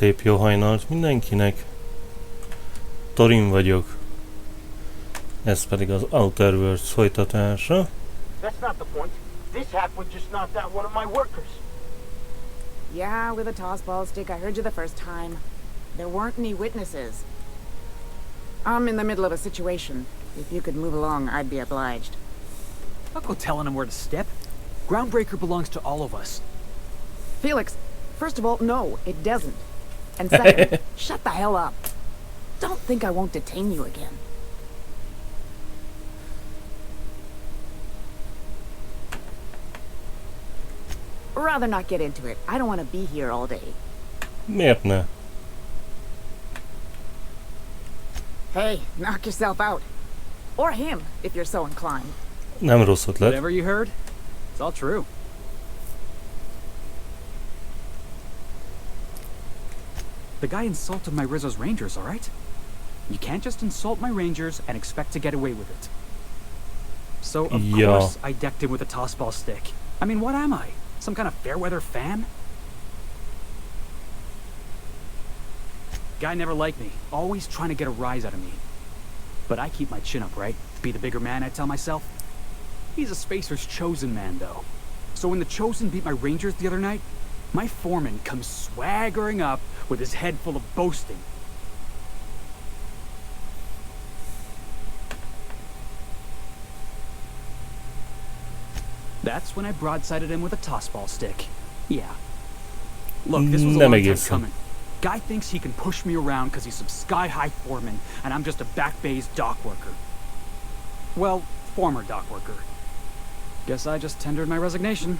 szép jó hajnalt mindenkinek. Thorin vagyok. Ez pedig az Outer Worlds folytatása. That's not the point. This halfwit just knocked out one of my workers. Yeah, with a tossball stick. I heard you the first time. There weren't any witnesses. I'm in the middle of a situation. If you could move along, I'd be obliged. I'll go telling him where to step. Groundbreaker belongs to all of us. Felix, first of all, no, it doesn't. And second, shut the hell up. Don't think I won't detain you again. Rather not get into it. I don't want to be here all day. Miért ne? Hey, knock yourself out. Or him, if you're so inclined. Nem rossz ötlet. Whatever you heard, it's all true. The guy insulted my Rizzo's Rangers, alright? You can't just insult my Rangers and expect to get away with it. So, of course, I decked him with a tossball stick. I mean, what am I? Some kind of fair-weather fan? Guy never liked me, always trying to get a rise out of me. But I keep my chin up, right? Be the bigger man, I tell myself. He's a Spacer's chosen man, though. So when the Chosen beat my Rangers the other night, my foreman comes swaggering up with his head full of boasting. That's when I broadsided him with a tossball stick. Yeah. Look, this was a long time coming. Guy thinks he can push me around because he's some sky-high foreman, and I'm just a back bay's dock worker. Well, former dock worker. Guess I just tendered my resignation.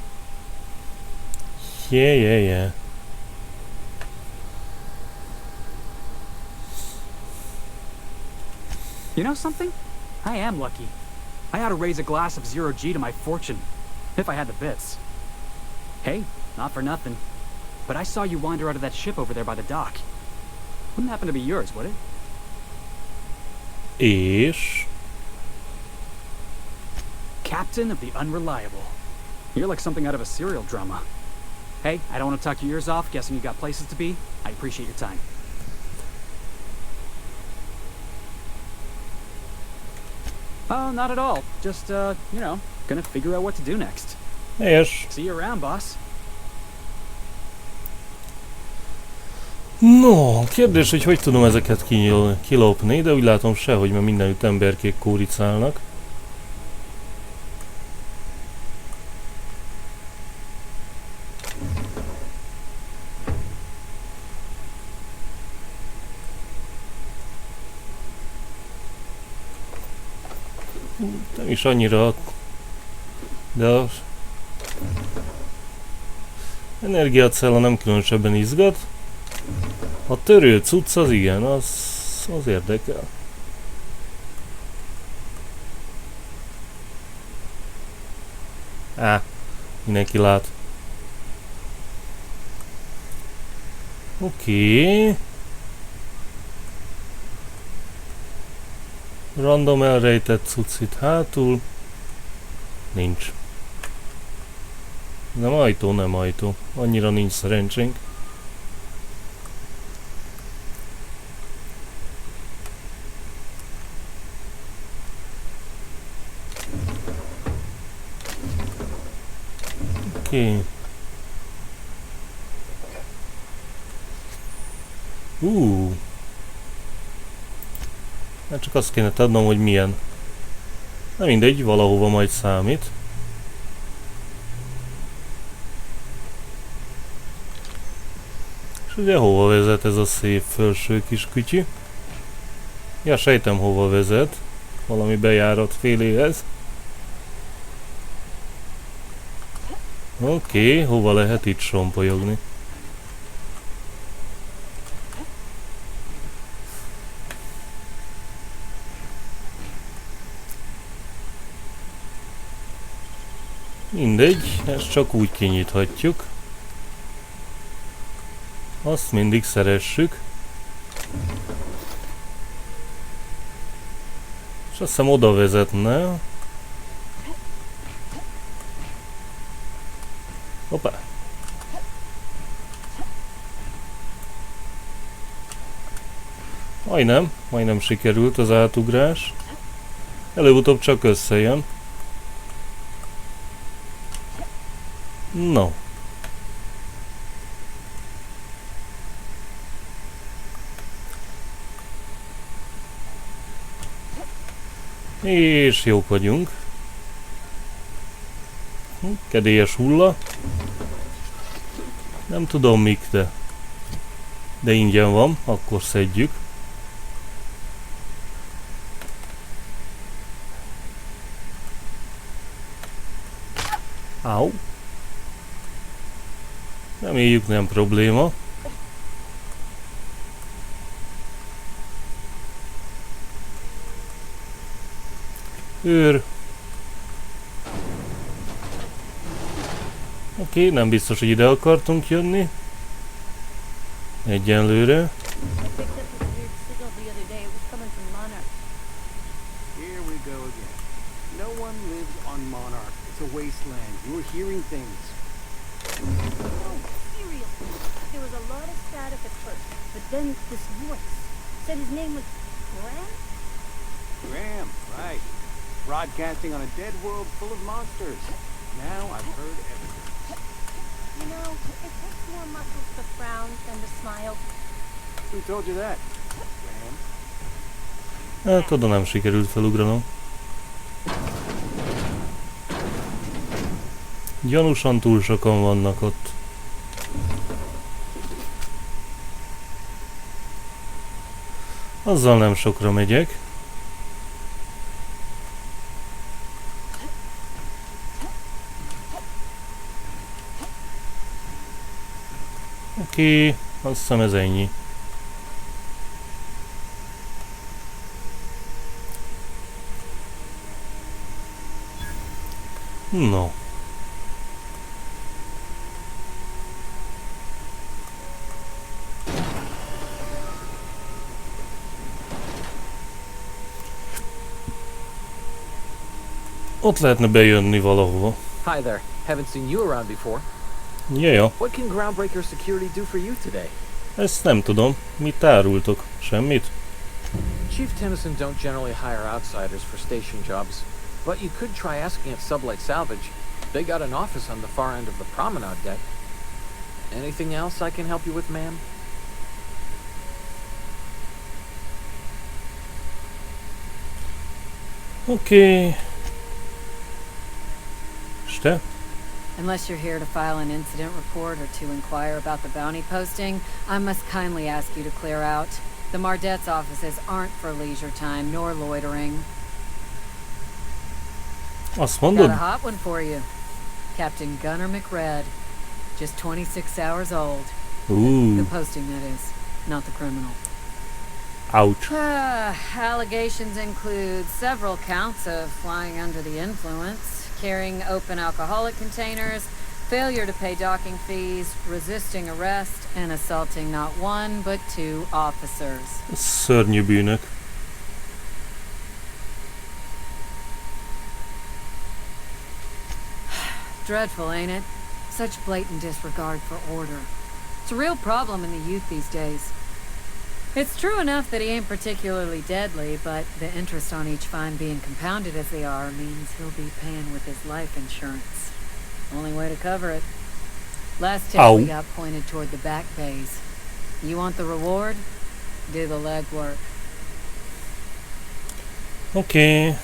Yeah. You know something? I am lucky. I ought to raise a glass of 0G to my fortune, if I had the bits. Hey, not for nothing, but I saw you wander out of that ship over there by the dock. Wouldn't happen to be yours, would it? És... Captain of the Unreliable. You're like something out of a serial drama. Hey, I don't want to talk your ears off, guessing you got places to be. I appreciate your time. Oh, not at all. Just, you know, gonna figure out what to do next. Helyes. See you around, boss. No, kérdés, hogy tudom ezeket kilopni, de úgy látom sehogy, mert mindenütt emberkék kóricálnak. Nem is annyira, de az energiacella nem különösebben izgat. A törő cucc az igen, az érdekel. Mindenki lát. Oké. Random elrejtett cucc itt hátul. Nincs. Nem ajtó. Annyira nincs szerencsénk. Oké. Hát csak azt kéne tudnom, hogy milyen. Na mindegy, valahova majd számít. És ugye hova vezet ez a szép felső kis kütyű? Ja, sejtem hova vezet. Valami bejárat féléhez. Oké, hova lehet itt sompolyogni? Mindegy, ezt csak úgy kinyithatjuk. Azt mindig szeressük. És azt hiszem oda vezetne. Hoppá. Majdnem sikerült az átugrás. Előbb-utóbb csak összejön. No. És jók vagyunk. Kedélyes hulla. Nem tudom mik, de ingyen van, akkor szedjük. Au. Nem éljük, nem probléma. Őr. Oké, nem biztos, hogy ide akartunk jönni. Egyenlőre. Here we go again. No one lives on Monarch. It's a wasteland. You're hearing things. Oh, seriously. There was a lot of static at first, but then this voice said his name was Graham? Graham, right. Broadcasting on a dead world full of monsters. Now I've heard everything. You know, it takes more muscles to frown than to smile. Who told you that? Graham? Hát oda nem sikerült felugranom. Gyanúsan túl sokan vannak ott. Azzal nem sokra megyek. Oké, azt hiszem ez ennyi. No. Ott lehetne bejönni valahova. Hi there. Haven't seen you around before. Jaja, What can Groundbreaker security do for you today? ezt nem tudom. Mit árultok? Semmit? Chief Tennyson don't generally hire outsiders for station jobs, but you could try asking at Sublight Salvage. They got an office on the far end of the promenade deck. Anything else I can help you with, ma'am? Oké. És te? Unless you're here to file an incident report or to inquire about the bounty posting, I must kindly ask you to clear out. The Mardet's offices aren't for leisure time nor loitering. Azt Got mondod? a hot one for you. Captain Gunnar McRed. Just 26 hours old. The posting, that is, not the criminal. Ouch. Allegations include several counts of flying under the influence, carrying open alcoholic containers, failure to pay docking fees, resisting arrest, and assaulting not one but 2 officers. Szörnyű bűnök. Dreadful, ain't it? Such blatant disregard for order. It's a real problem in the youth these days. It's true enough that he ain't particularly deadly, but the interest on each fine being compounded as they are means he'll be paying with his life insurance. Only way to cover it. Last tip we got pointed toward the back bays. You want the reward? Do the legwork. Oké.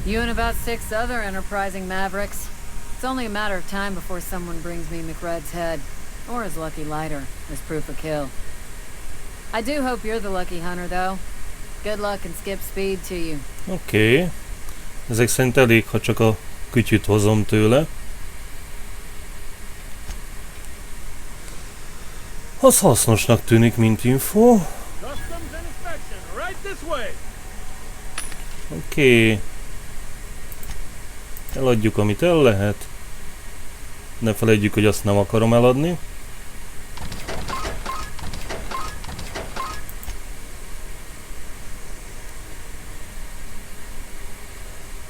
You and about 6 other enterprising mavericks. It's only a matter of time before someone brings me McRed's head. Or his lucky lighter, as proof of kill. I do hope you're the lucky hunter, though. Good luck and skip speed to you. Oké. Ezek szerint elég, ha csak a kütyüt hozom tőle. Az hasznosnak tűnik, mint info. Oké. Eladjuk, amit el lehet. Ne felejtjük, hogy azt nem akarom eladni.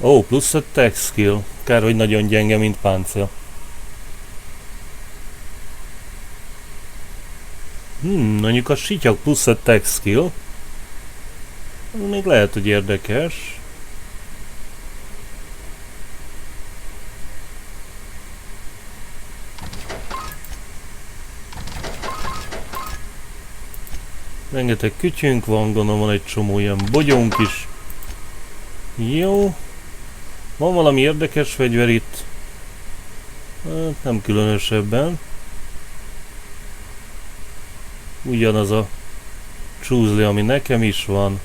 Ó, plusz a tech skill. Kár, hogy nagyon gyenge, mint páncél. Mondjuk a sityak plusz a tech skill. Még lehet, hogy érdekes. Rengeteg kütyünk van, gondolom van egy csomó ilyen bogyónk is. Jó. Van valami érdekes fegyver itt? Hát nem különösebben. Ugyanaz a csúzli, ami nekem is van.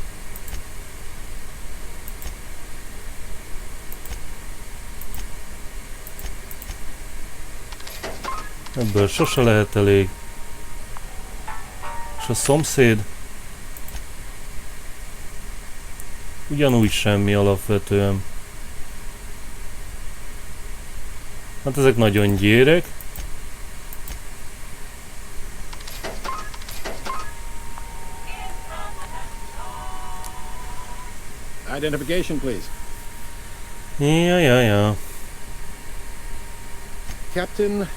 Ebből sose lehet elég. És a szomszéd? Ugyanúgy semmi alapvetően. Hát ezek nagyon gyérek. Identification, please. Ja. Captain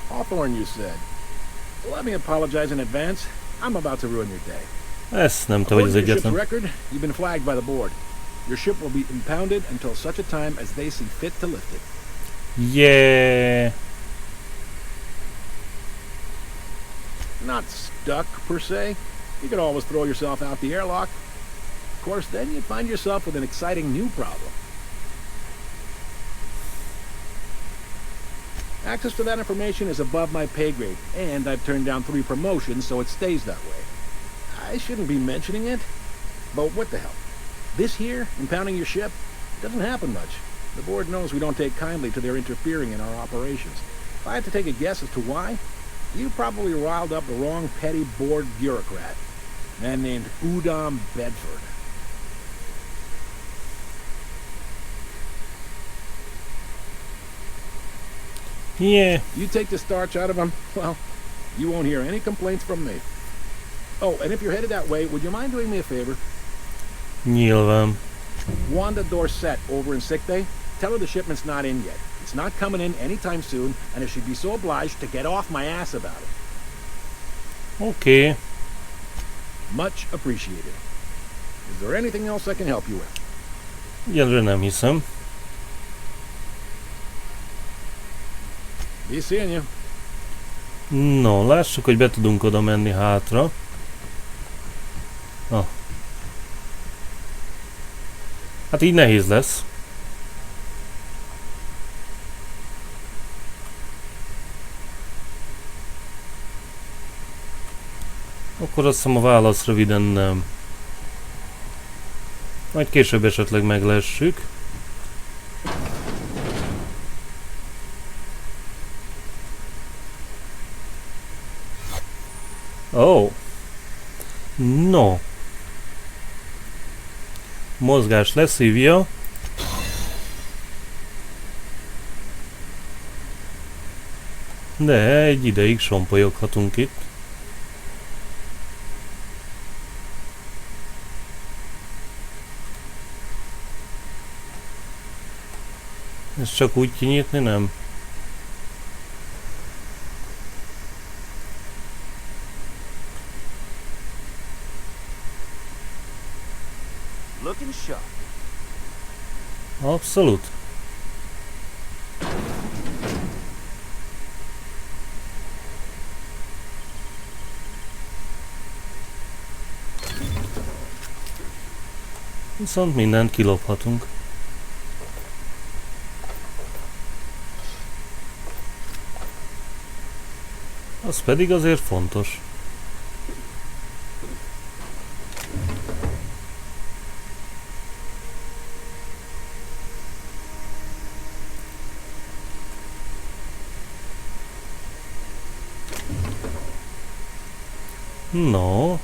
Hawthorne, you said. Let me apologize in advance. I'm about to ruin your day. Ez nem te vagy az According to your egyetlen. ship's record, you've been flagged by the board. Your ship will be impounded until such a time as they see fit to lift it. Yeah. Not stuck, per se. You could always throw yourself out the airlock. Of course, then you'd find yourself with an exciting new problem. Access to that information is above my pay grade, and I've turned down 3 promotions, so it stays that way. I shouldn't be mentioning it, but what the hell? This here, impounding your ship, doesn't happen much. The board knows we don't take kindly to their interfering in our operations. If I had to take a guess as to why, you probably riled up the wrong petty board bureaucrat, a man named Udom Bedford. Yeah. You take the starch out of him, well, you won't hear any complaints from me. Oh, and if you're headed that way, would you mind doing me a favor? Nyilván. Wanda Dorset over in sick bay, tell her the shipment's not in yet. It's not coming in anytime soon, and if she'd be so obliged to get off my ass about it. Oké. Much appreciated. Is there anything else I can help you with? Egyelőre nem hiszem. Be seeing you. No, lássuk, hogy be tudunk oda menni hátra. Ah. Hát így nehéz lesz. Akkor azt hiszem a válasz röviden nem. Majd később esetleg meglessük. Oh. No. Mozgás leszívja. De egy ideig sompolyoghatunk itt. Ezt csak úgy kinyitni, nem? Looking sharp. Abszolút. Viszont mindent kilophatunk. Az pedig azért fontos. No.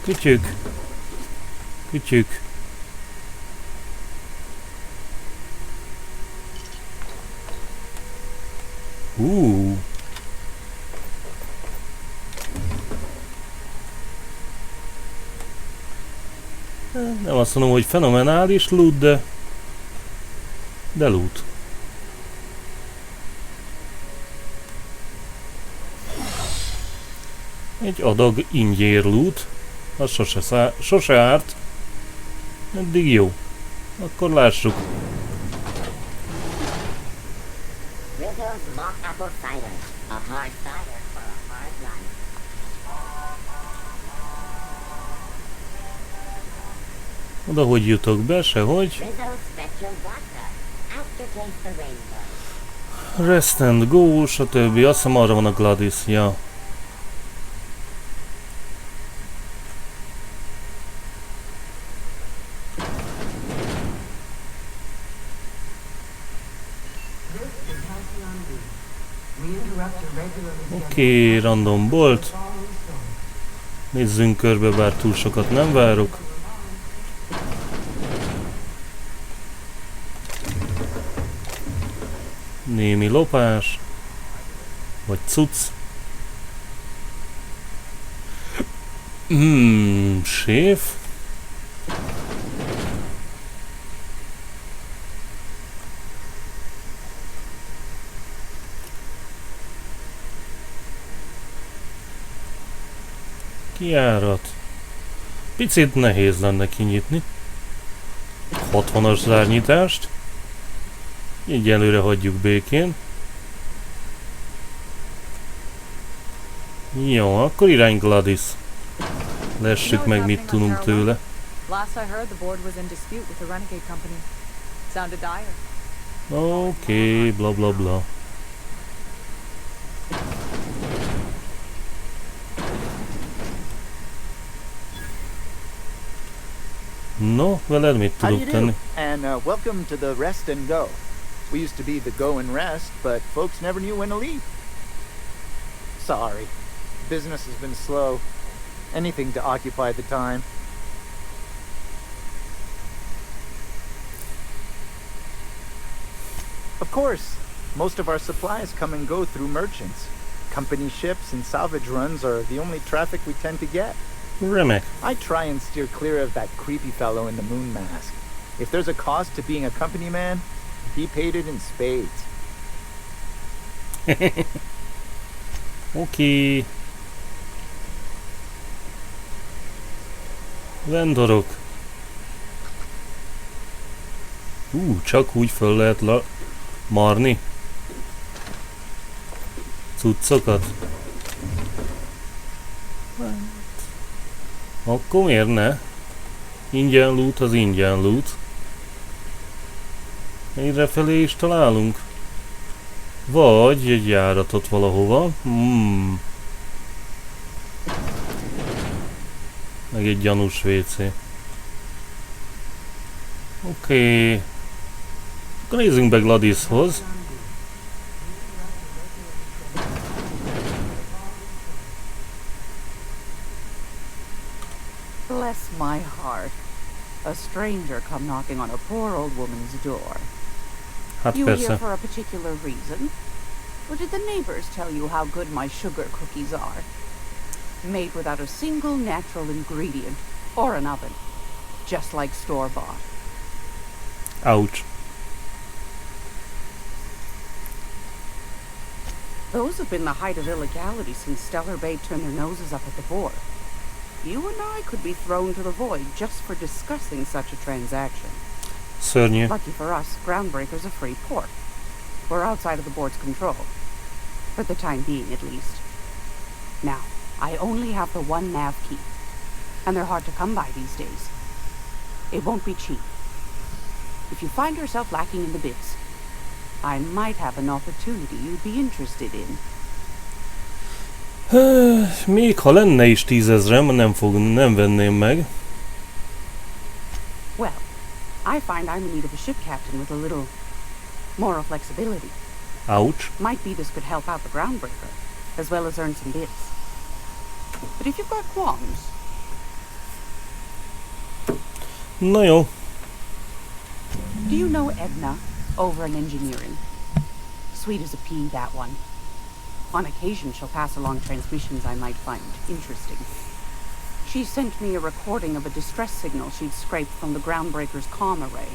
Kütyük. Kütyük. Nem azt mondom, hogy fenomenális loot, de loot. Egy adag ingyér loot. Az sose árt. Eddig jó. Akkor lássuk. Rizzo's mock apple cider. A hard cider for a hard life. Oda hogy jutok be? Sehogy. Rizzo's spectrum vodka. Aftertaste the rainbow. Rest and go, stb. Azt hiszem arra van a Gladys, ja. Oké, random bolt. Nézzünk körbe, bár túl sokat nem várok. Némi lopás. Vagy cucc. Séf. Kijárat. Picit nehéz lenne kinyitni. 60-as zárnyitást. Egyelőre hagyjuk békén. Jó, akkor irány Gladys. Lessük meg, mit tudunk tőle. Oké, bla bla bla. No, veled mit tudok tenni? And welcome to the Rest and Go. We used to be the Go and Rest, but folks never knew when to leave. Sorry. Business has been slow. Anything to occupy the time. Of course, most of our supplies come and go through merchants. Company ships and salvage runs are the only traffic we tend to get. Remek. I try and steer clear of that creepy fellow in the moon mask. If there's a cost to being a company man, he paid it in spades. Oké. Vendorok. Csak úgy föl lehet marni. Cuccokat. Akkor miért ne? Ingyen loot az ingyen loot. Egyrefelé is találunk. Vagy egy járatot valahova. Meg egy gyanús WC. Oké. Akkor nézzünk be Gladyshoz. Bless my heart. A stranger come knocking on a poor old woman's door. Hát you persze. here for a particular reason? Or did the neighbors tell you how good my sugar cookies are? Made without a single natural ingredient or an oven. Just like store-bought. Ouch. Those have been the height of illegality since Stellar Bay turned their noses up at the board. You and I could be thrown to the void just for discussing such a transaction. Szörnyű. Lucky for us, Groundbreaker's a free port. We're outside of the board's control. For the time being, at least. Now, I only have the one nav key. And they're hard to come by these days. It won't be cheap. If you find yourself lacking in the bits, I might have an opportunity you'd be interested in. Még ha lenne is 10 000-em, nem venném meg. Well, I find I'm in need of a ship captain with a little moral flexibility. Ouch. Might be this could help out the Groundbreaker, as well as earn some bits. But if you've got qualms... Na jó. Do you know Edna, over in engineering? Sweet as a pea, that one. On occasion, she'll pass along transmissions I might find interesting. She sent me a recording of a distress signal she'd scraped from the Groundbreaker's comm array.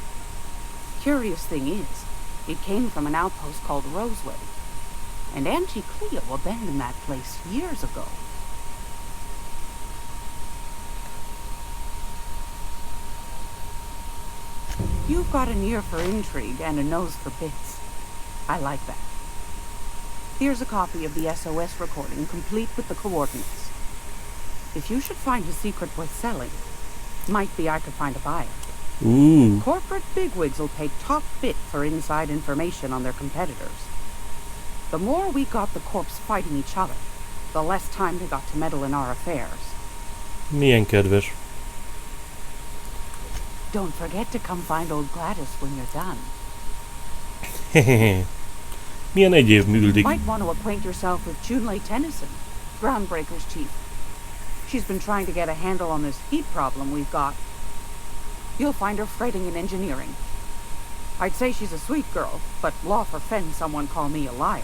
Curious thing is, it came from an outpost called Roseway. And Auntie Cleo abandoned that place years ago. You've got an ear for intrigue and a nose for bits. I like that. Here's a copy of the SOS recording, complete with the coordinates. If you should find a secret worth selling, might be I could find a buyer. Ooh. Corporate bigwigs will pay top bit for inside information on their competitors. The more we got the corps fighting each other, the less time they got to meddle in our affairs. Milyen kedves. Don't forget to come find old Gladys when you're done. Milyen egyéb műldig. Might want to acquaint yourself with Junlei Tennyson, Groundbreaker's chief. She's been trying to get a handle on this heat problem we've got. You'll find her fretting in engineering. I'd say she's a sweet girl, but law forfend someone call me a liar.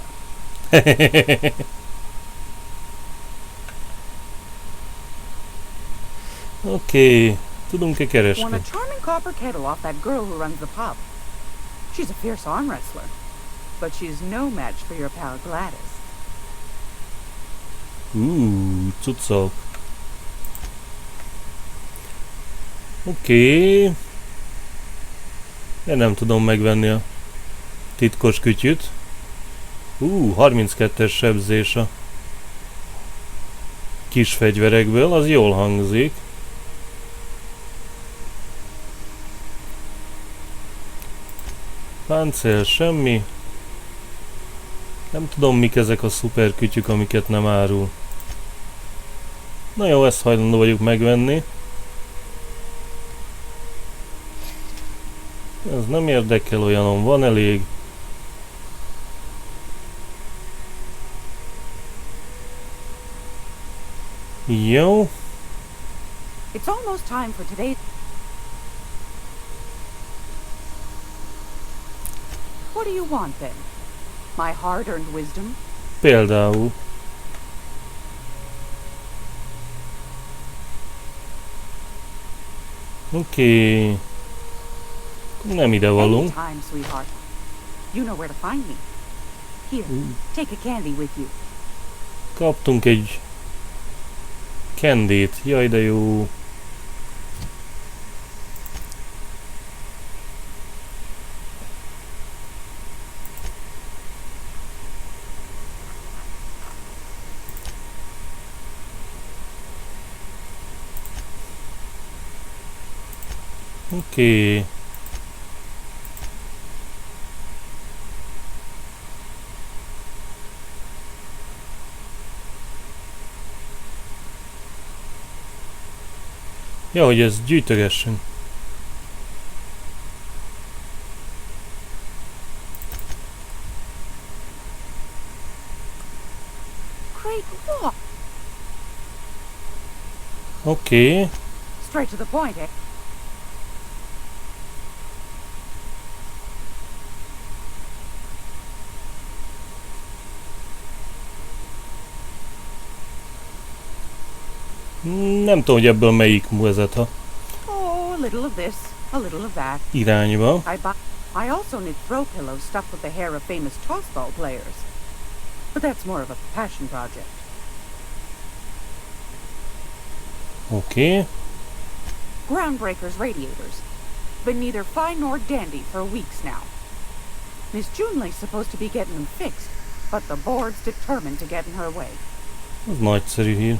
Oké, tudunk-e keresni? Won a charming copper kettle off that girl who runs the pub. She's a fierce arm wrestler, but she's no match for your pal Gladys. Cuccok. Oké. Én nem tudom megvenni a titkos kütyüt. 32-es sebzés a kis fegyverekből, az jól hangzik. Páncél semmi. Nem tudom, mik ezek a szuper kütyük, amiket nem árul. Na jó, ezt hajlandó vagyok megvenni. Ez nem érdekel, olyanom van elég. Jó. It's almost time for today. What do you want then? My hard-earned wisdom? Például. Oké. Nem ide valunk. Anytime, sweetheart. You know where to find me. Here, take a candy with you. Kaptunk egy kendét. Jaj, de jó. Oké. Ja, hogy ezt gyűjtögessünk. Great walk. Oké. Straight to the point, eh? Nem tudom, hogy ebből melyik vezet a Oh, a little of this, a little of that. irányba. I also knit throw pillows stuffed with the hair of famous tossball players. But that's more of a passion project. Oké. Groundbreaker's radiators. Been neither fine nor dandy for weeks now. Miss Junlei's supposed to be getting them fixed, but the board's determined to get in her way. Ez nagyszerű hír.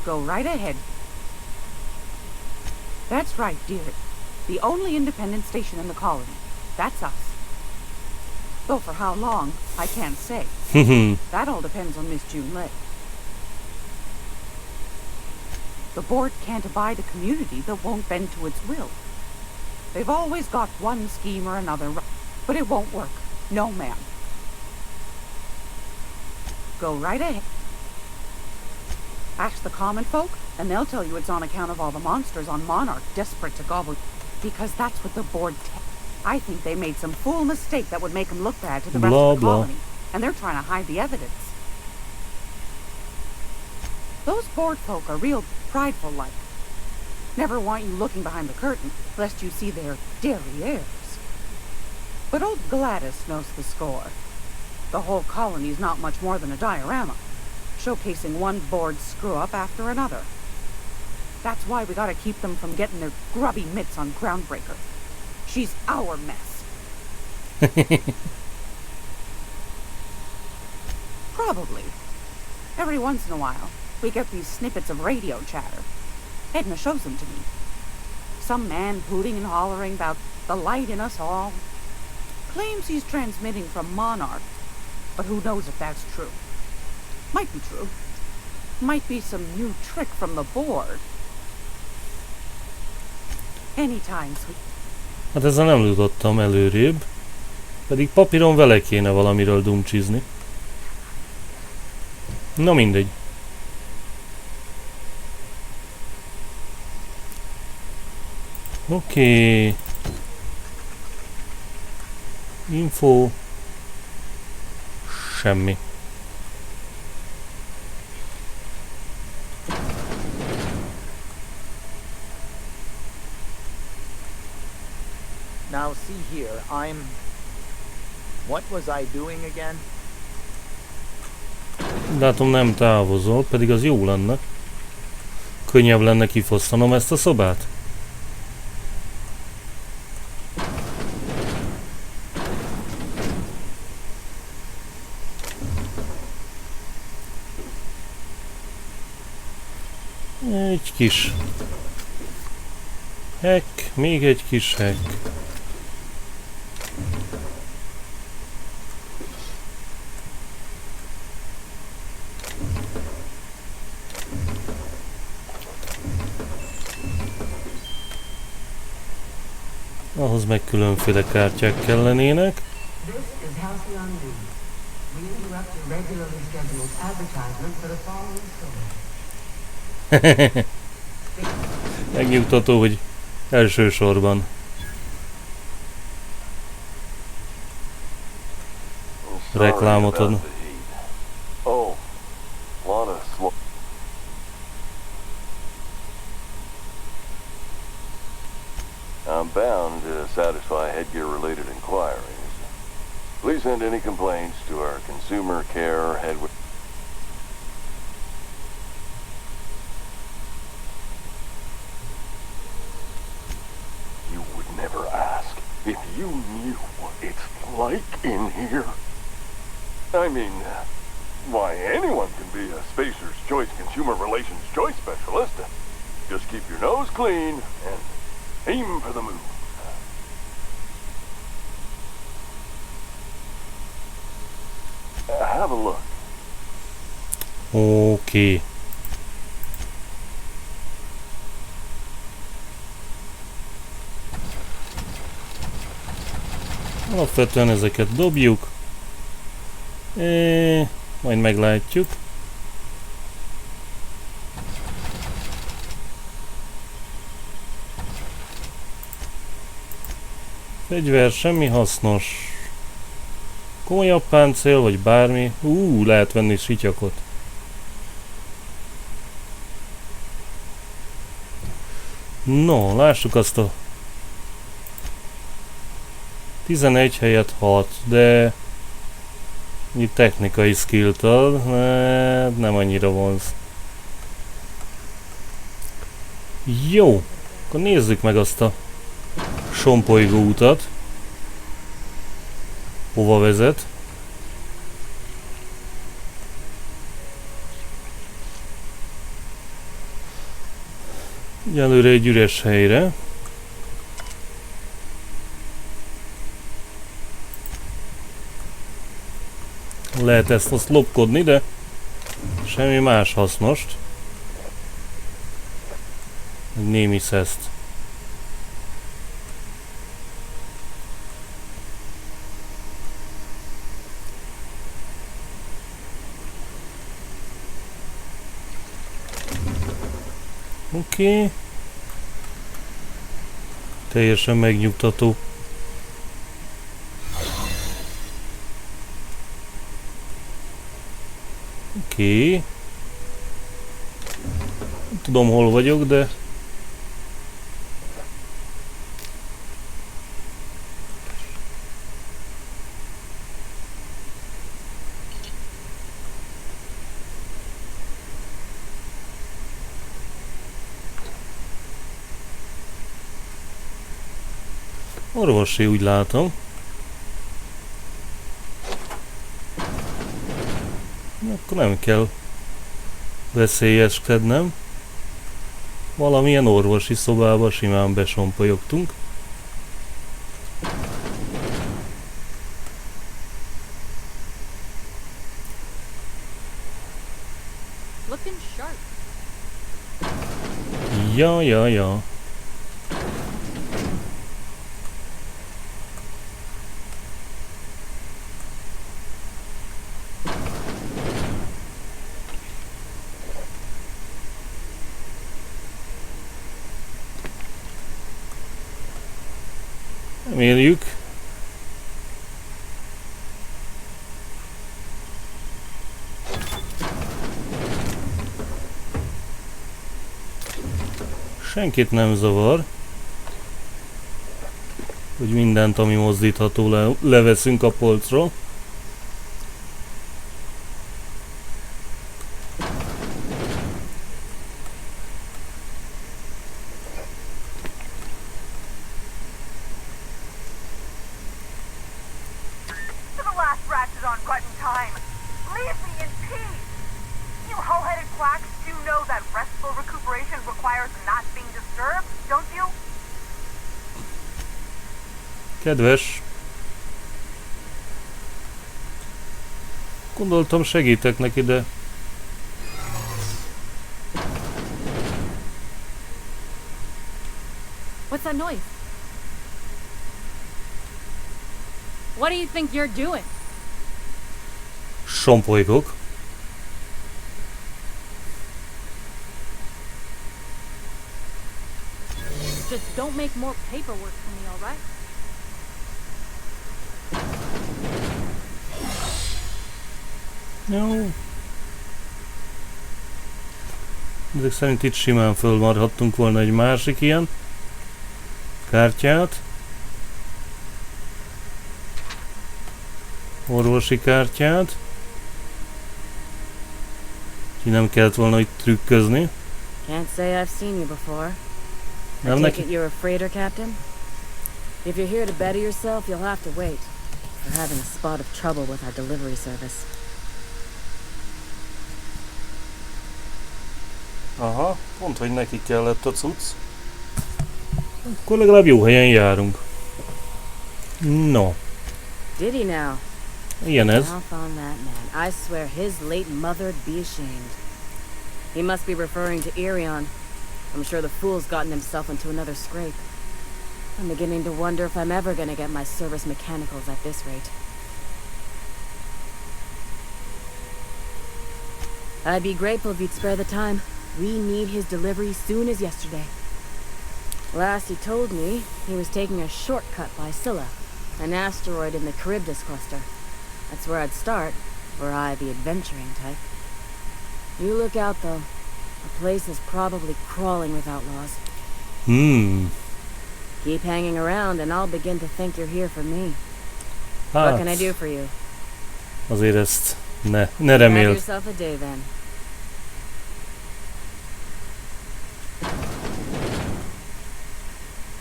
Go right ahead. That's right, dear. The only independent station in the colony. That's us. Though for how long, I can't say. That all depends on Miss Junlei. The board can't abide a community that won't bend to its will. They've always got one scheme or another, but it won't work. No, ma'am. Go right ahead. Ask the common folk, and they'll tell you it's on account of all the monsters on Monarch desperate to gobble, because that's what the board I think they made some fool mistake that would make them look bad to the rest of the colony, and they're trying to hide the evidence. Those board folk are real prideful-like. Never want you looking behind the curtain, lest you see their derrieres. But old Gladys knows the score. The whole colony's not much more than a diorama, showcasing one board screw-up after another. That's why we gotta keep them from getting their grubby mitts on Groundbreaker. She's our mess. Probably. Every once in a while, we get these snippets of radio chatter. Edna shows them to me. Some man hooting and hollering about the light in us all. Claims he's transmitting from Monarch, but who knows if that's true. Might be true. Might be some new trick from the board. Anytime, sweet. Hát ezzel nem jutottam előrébb. Pedig papíron vele kéne valamiről dumcsizni. Na mindegy. Oké. Info. Semmi. Now see here, what was I doing again? Látom nem távozol, pedig az jó lenne. Könnyebb lenne kifosztanom ezt a szobát. Egy kis hack, még egy kis hack. Ahhoz meg különféle kártyák kellenének. Megnyugtató, hogy elsősorban. Reklámot ad. I'm bound to satisfy headgear-related inquiries. Please send any complaints to our consumer care head. You would never ask if you knew what it's like in here. I mean, why, anyone can be a Spacer's Choice Consumer Relations Choice Specialist. Just keep your nose clean and aim for the moon. Have a look. Oké. Alapvetően ezeket dobjuk. Majd meglátjuk. Fegyver, semmi hasznos. Komolyabb páncél, vagy bármi. Lehet venni sityakot. No, lássuk azt a 11 helyett 6, de itt technikai skillt ad, nem annyira vonz. Jó, akkor nézzük meg azt a sompolygó utat. Hova vezet? Egyelőre egy üres helyre. Lehet ezt azt lopkodni, de semmi más hasznost. Egy némi szeszt. Oké. Teljesen megnyugtató. Oké. Nem tudom, hol vagyok, de... Orvosi, úgy látom. Akkor nem kell veszélyeskednem. Valamilyen orvosi szobába simán besompolyogtunk. Looking sharp. Ja. Reméljük. Senkit nem zavar, hogy mindent, ami mozdítható, leveszünk a polcról. Kedves! Gondoltam, segítek neki, de... What's that noise? What do you think you're doing? Sompolygok. Just don't make more paperwork for me, all right? Jó. Ezek szerint itt simán fölmarhattunk volna egy másik ilyen kártyát. Orvosi kártyát. Úgyhogy nem kellett volna itt trükközni. Can't say I've seen you before. Nem I take neki? it you're a freighter captain? If you're here to better yourself, you'll have to wait. We're having a spot of trouble with our delivery service. Aha, pont, hogy neki kellett a cucc. Akkor legalább jó helyen járunk. No. Did he now? Igen ez. Off on that man. I swear his late mother'd be ashamed. He must be referring to Irion. I'm sure the fool's gotten himself into another scrape. I'm beginning to wonder if I'm ever gonna get my service mechanicals at this rate. I'd be grateful if you'd spare the time. We need his delivery soon as yesterday. Last he told me, he was taking a shortcut by Scylla, an asteroid in the Charybdis cluster. That's where I'd start, were I the adventuring type. You look out, though. The place is probably crawling with outlaws. Keep hanging around, and I'll begin to think you're here for me. What can I do for you? Azért ezt ne Have reméld. yourself a day, then.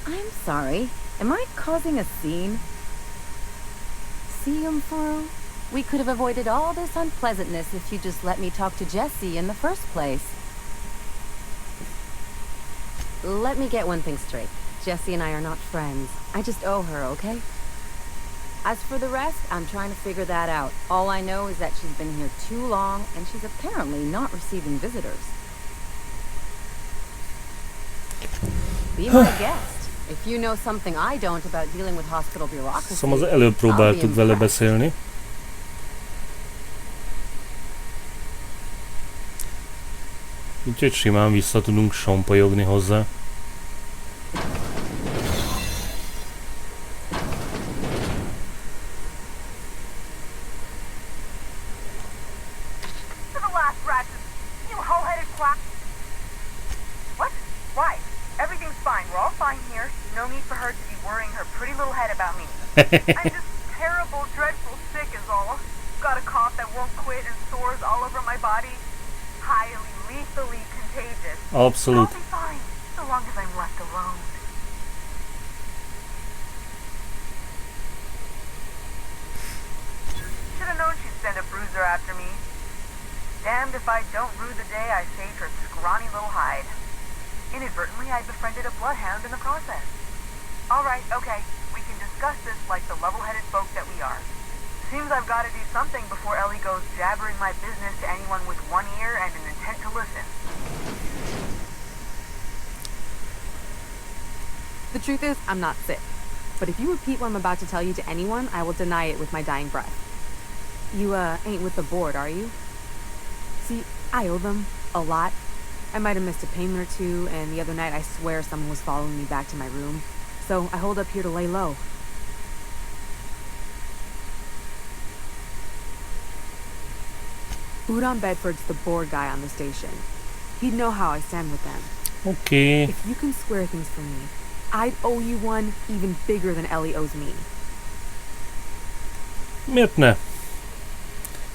I'm sorry. Am I causing a scene? See, Umfuru? We could have avoided all this unpleasantness if you just let me talk to Jessie in the first place. Let me get one thing straight. Jessie and I are not friends. I just owe her, okay? As for the rest, I'm trying to figure that out. All I know is that she's been here too long, and she's apparently not receiving visitors. Be my guest. If you know something I don't about dealing with hospital bureaucracy, Szóval az előbb próbáltuk vele beszélni. Úgyhogy simán vissza tudunk sompolyogni hozzá. I'm just terrible, dreadful sick is all. Got a cough that won't quit and sores all over my body. Highly, lethally contagious. Abszolút. I'll be fine, so long as I'm left alone. if I don't rue the day I saved her scrawny little hide. Inadvertently, I befriended a bloodhound in the process. Alright, okay. We can discuss this like the level-headed folk that we are. Seems I've got to do something before Ellie goes jabbering my business to anyone with one ear and an intent to listen. The truth is, I'm not sick. But if you repeat what I'm about to tell you to anyone, I will deny it with my dying breath. You, ain't with the board, are you? See, I owe them a lot. I might have missed a payment or two, and the other night I swear someone was following me back to my room. So I hold up here to lay low. Udon Bedford's the board guy on the station. He'd know how I stand with them. Oké. If you can square things for me, I'd owe you one even bigger than Ellie owes me. Miért ne?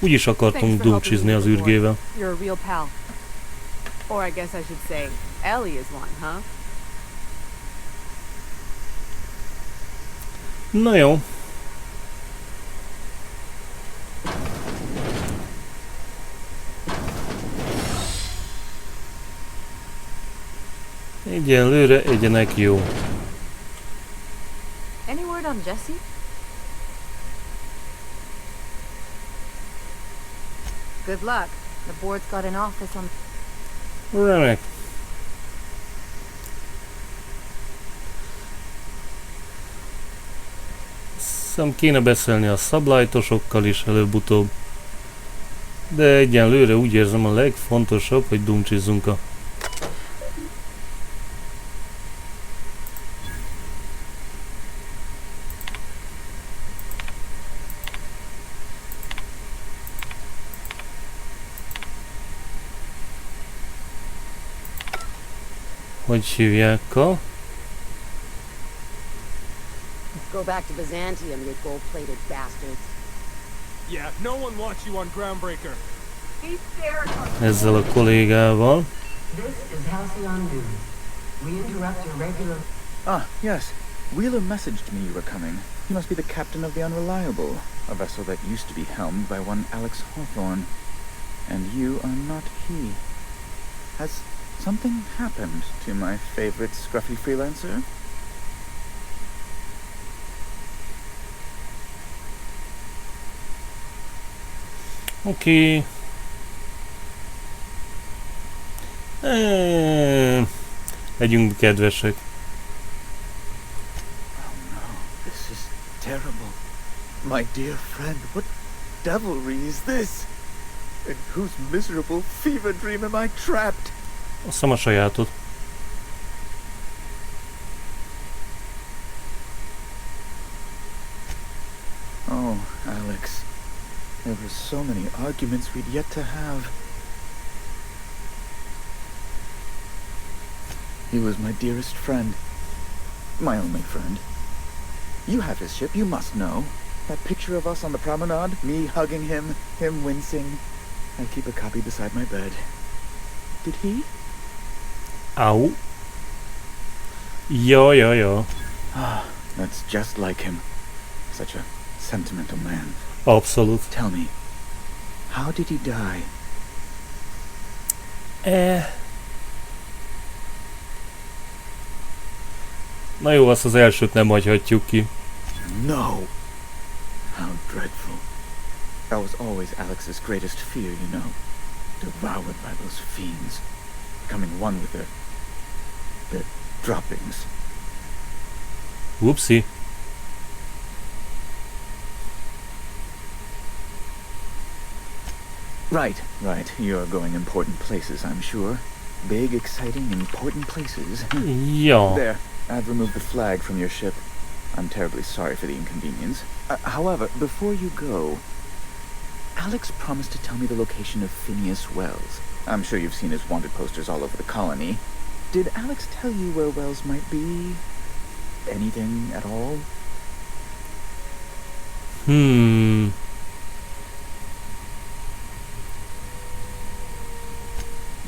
Úgyis akartunk dulcsizni az űrgével. You're a real pal. Or I guess I should say, Ellie is one, huh? Na jó. Egyelőre egyenek jó. Any word on Jesse? Good luck. The board's got an office on... Remek. Hiszem kéne beszélni a szablájtosokkal is előbb-utóbb. De egyenlőre úgy érzem a legfontosabb, hogy dumcsizzunk a... Hogy hívják a... Go back to Byzantium, you gold-plated bastards. Yeah, no one wants you on Groundbreaker. Ezzel a kollégával. Ah, yes. Wheeler messaged me you were coming. He must be the captain of the Unreliable, a vessel that used to be helmed by one Alex Hawthorne. And you are not he. Has something happened to my favorite scruffy freelancer? Oké. Legyünk kedvesek. Oh no, this is terrible. My dear friend, what devilry is this? In whose miserable fever dream am I trapped? Azt hiszem a sajátod. Oh, Alex. There were so many arguments we'd yet to have. He was my dearest friend. My only friend. You have his ship, you must know. That picture of us on the promenade, me hugging him, him wincing. I keep a copy beside my bed. Did he? Au. Ja. Ah, that's just like him. Such a sentimental man. Abszolút. Tell me, how did he die? Na jó, azt az elsőt nem hagyhatjuk ki. No! How dreadful. That was always Alex's greatest fear, you know. Devoured by those fiends. Becoming one with their droppings. Whoopsie. Right. You're going important places, I'm sure. Big, exciting, important places. Ja. There, I've removed the flag from your ship. I'm terribly sorry for the inconvenience. However, before you go, Alex promised to tell me the location of Phineas Wells. I'm sure you've seen his wanted posters all over the colony. Did Alex tell you where Wells might be? Anything at all?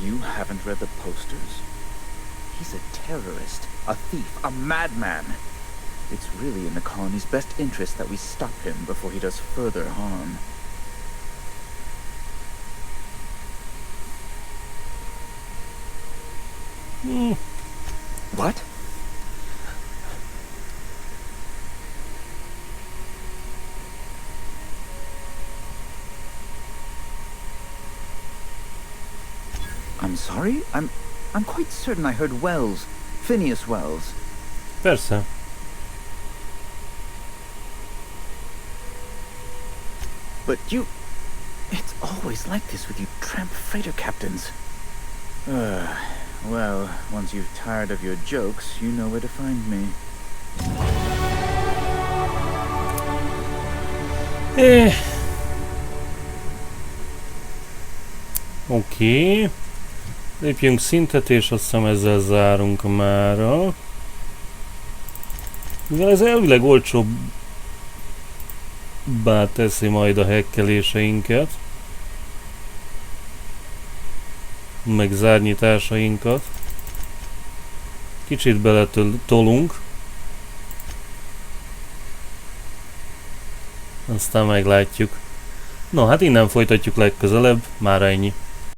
You haven't read the posters. He's a terrorist, a thief, a madman. It's really in the colony's best interest that we stop him before he does further harm. What? I'm sorry? I'm quite certain I heard Wells. Phineas Wells. Persze. But you... It's always like this with you tramp freighter captains. Well, once you've tired of your jokes, you know where to find me. Oké. Lépjünk szintet, és azt hiszem ezzel zárunk mára. Mivel ez elvileg olcsóbbá teszi majd a hekkeléseinket. Meg zárnyitásainkat. Kicsit beletolunk. Aztán meglátjuk. No, hát innen folytatjuk legközelebb. Mára ennyi.